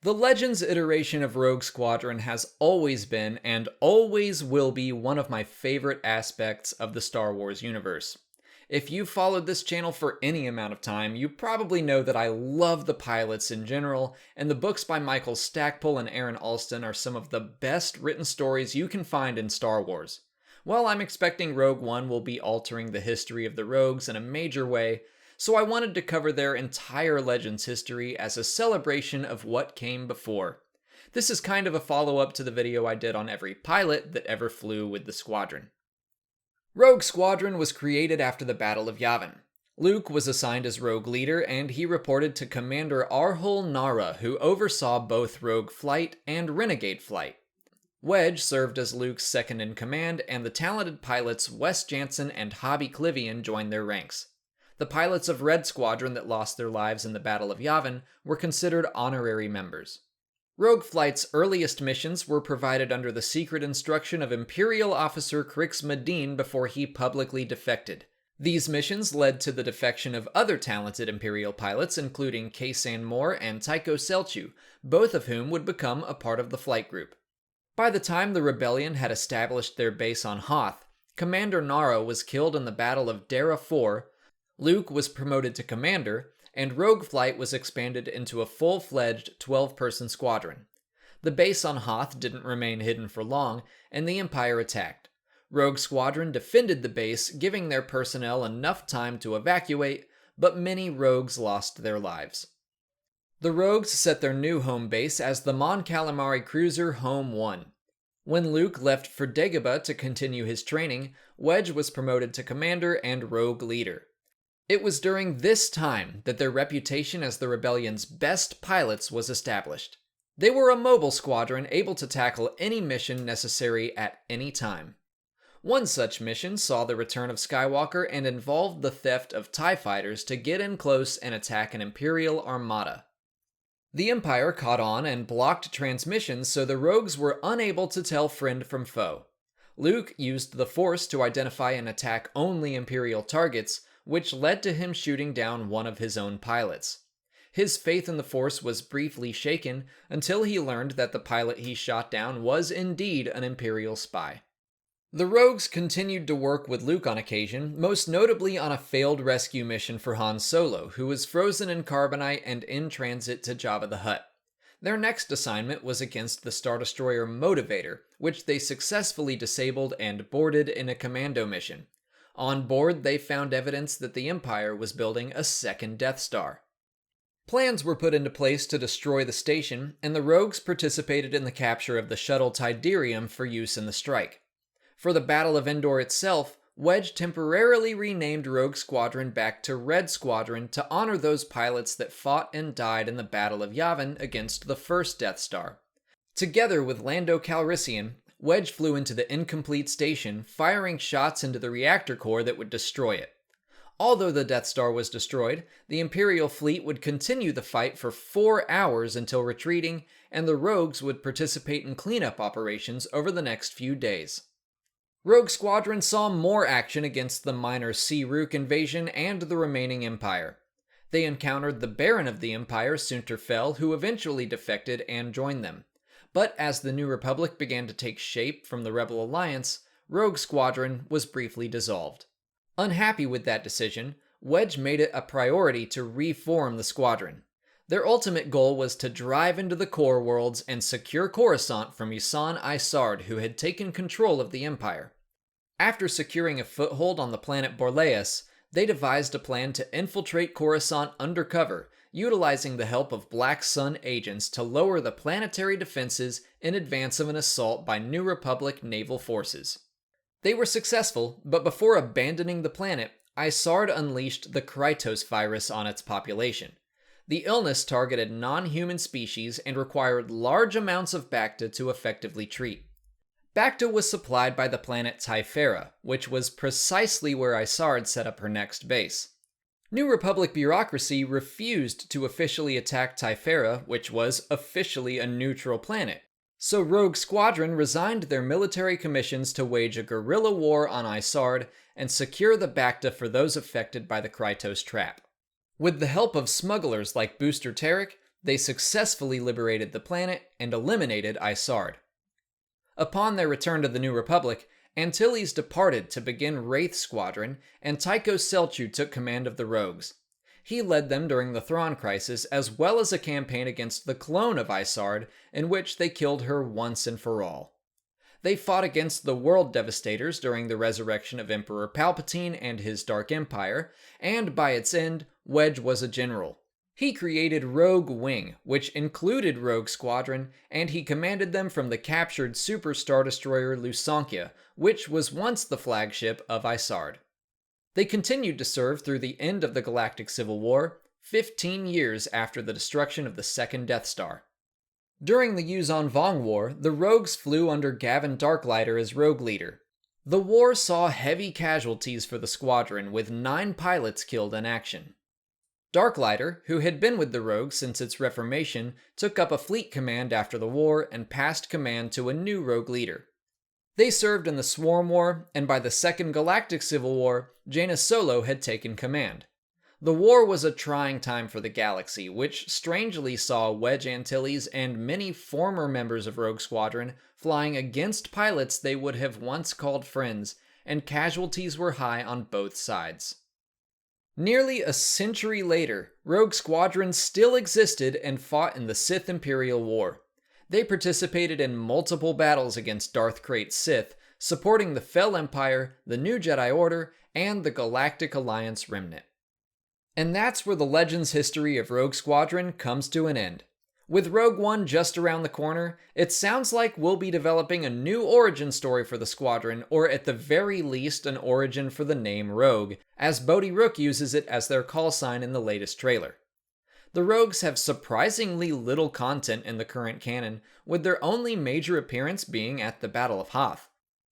The Legends iteration of Rogue Squadron has always been and always will be one of my favorite aspects of the Star Wars universe. If you've followed this channel for any amount of time, you probably know that I love the pilots in general, and the books by Michael Stackpole and Aaron Alston are some of the best written stories you can find in Star Wars. Well, I'm expecting Rogue One will be altering the history of the Rogues in a major way, so I wanted to cover their entire Legends history as a celebration of what came before. This is kind of a follow-up to the video I did on every pilot that ever flew with the squadron. Rogue Squadron was created after the Battle of Yavin. Luke was assigned as Rogue leader, and he reported to Commander Arhul Nara, who oversaw both Rogue Flight and Renegade Flight. Wedge served as Luke's second in command, and the talented pilots Wes Jansen and Hobby Clivian joined their ranks. The pilots of Red Squadron that lost their lives in the Battle of Yavin were considered honorary members. Rogue Flight's earliest missions were provided under the secret instruction of Imperial officer Crix Madine before he publicly defected. These missions led to the defection of other talented Imperial pilots, including Kaysan Moore and Tycho Selchu, both of whom would become a part of the flight group. By the time the rebellion had established their base on Hoth, Commander Nara was killed in the Battle of Dara 4, Luke was promoted to commander, and Rogue Flight was expanded into a full-fledged 12-person squadron. The base on Hoth didn't remain hidden for long, and the Empire attacked. Rogue Squadron defended the base, giving their personnel enough time to evacuate, but many rogues lost their lives. The rogues set their new home base as the Mon Calamari cruiser Home 1. When Luke left for Dagobah to continue his training, Wedge was promoted to commander and rogue leader. It was during this time that their reputation as the rebellion's best pilots was established. They were a mobile squadron able to tackle any mission necessary at any time. One such mission saw the return of Skywalker and involved the theft of TIE fighters to get in close and attack an Imperial armada. The Empire caught on and blocked transmissions, so the rogues were unable to tell friend from foe. Luke used the Force to identify and attack only Imperial targets, which led to him shooting down one of his own pilots. His faith in the Force was briefly shaken until he learned that the pilot he shot down was indeed an Imperial spy. The rogues continued to work with Luke on occasion, most notably on a failed rescue mission for Han Solo, who was frozen in carbonite and in transit to Jabba the Hutt. Their next assignment was against the Star Destroyer Motivator, which they successfully disabled and boarded in a commando mission. On board, they found evidence that the Empire was building a second Death Star. Plans were put into place to destroy the station, and the rogues participated in the capture of the shuttle Tiderium for use in the strike. For the Battle of Endor itself, Wedge temporarily renamed Rogue Squadron back to Red Squadron to honor those pilots that fought and died in the Battle of Yavin against the first Death Star. Together with Lando Calrissian, Wedge flew into the incomplete station, firing shots into the reactor core that would destroy it. Although the Death Star was destroyed, the Imperial fleet would continue the fight for 4 hours until retreating, and the rogues would participate in cleanup operations over the next few days. Rogue Squadron saw more action against the minor Sea-Rook invasion and the remaining Empire. They encountered the Baron of the Empire, Sunter Fel, who eventually defected and joined them. But as the New Republic began to take shape from the Rebel Alliance, Rogue Squadron was briefly dissolved. Unhappy with that decision, Wedge made it a priority to reform the squadron. Their ultimate goal was to drive into the core worlds and secure Coruscant from Yusan Isard, who had taken control of the Empire. After securing a foothold on the planet Borleus, they devised a plan to infiltrate Coruscant undercover, utilizing the help of Black Sun agents to lower the planetary defenses in advance of an assault by New Republic naval forces. They were successful, but before abandoning the planet, Isard unleashed the Krytos virus on its population. The illness targeted non-human species and required large amounts of Bacta to effectively treat. Bacta was supplied by the planet Typhera, which was precisely where Isard set up her next base. New Republic bureaucracy refused to officially attack Typhera, which was officially a neutral planet, so Rogue Squadron resigned their military commissions to wage a guerrilla war on Isard and secure the Bacta for those affected by the Krytos trap. With the help of smugglers like Booster Tarek, They successfully liberated the planet and eliminated Isard. Upon their return to the New Republic, Antilles departed to begin Wraith Squadron, and Tycho Celchu took command of the Rogues. He led them during the Thrawn Crisis, as well as a campaign against the clone of Isard, in which they killed her once and for all. They fought against the World Devastators during the resurrection of Emperor Palpatine and his Dark Empire, and by its end, Wedge was a general. He created Rogue Wing, which included Rogue Squadron, and he commanded them from the captured Super Star Destroyer Lusankya, which was once the flagship of Isard. They continued to serve through the end of the Galactic Civil War, 15 years after the destruction of the second Death Star. During the Yuuzhan Vong War, the Rogues flew under Gavin Darklighter as Rogue Leader. The war saw heavy casualties for the squadron, with 9 pilots killed in action. Darklighter, who had been with the Rogues since its reformation, took up a fleet command after the war and passed command to a new Rogue leader. They served in the Swarm War, and by the Second Galactic Civil War, Jaina Solo had taken command. The war was a trying time for the galaxy, which strangely saw Wedge Antilles and many former members of Rogue Squadron flying against pilots they would have once called friends, and casualties were high on both sides. Nearly a century later, Rogue Squadron still existed and fought in the Sith-Imperial War. They participated in multiple battles against Darth Krayt's Sith, supporting the Fel Empire, the New Jedi Order, and the Galactic Alliance Remnant. And that's where the Legends history of Rogue Squadron comes to an end. With Rogue One just around the corner, it sounds like we'll be developing a new origin story for the squadron, or at the very least an origin for the name Rogue, as Bodhi Rook uses it as their call sign in the latest trailer. The Rogues have surprisingly little content in the current canon, with their only major appearance being at the Battle of Hoth.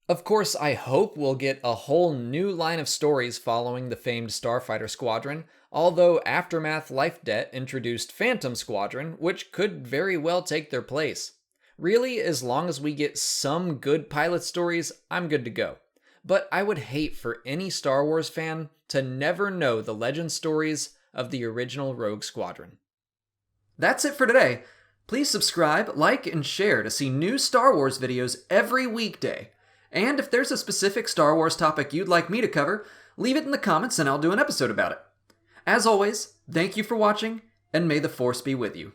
Of course, I hope we'll get a whole new line of stories following the famed Starfighter Squadron, although Aftermath Life Debt introduced Phantom Squadron, which could very well take their place. Really, as long as we get some good pilot stories, I'm good to go. But I would hate for any Star Wars fan to never know the legend stories of the original Rogue Squadron. That's it for today. Please subscribe, like, and share to see new Star Wars videos every weekday. And if there's a specific Star Wars topic you'd like me to cover, leave it in the comments and I'll do an episode about it. As always, thank you for watching, and may the Force be with you.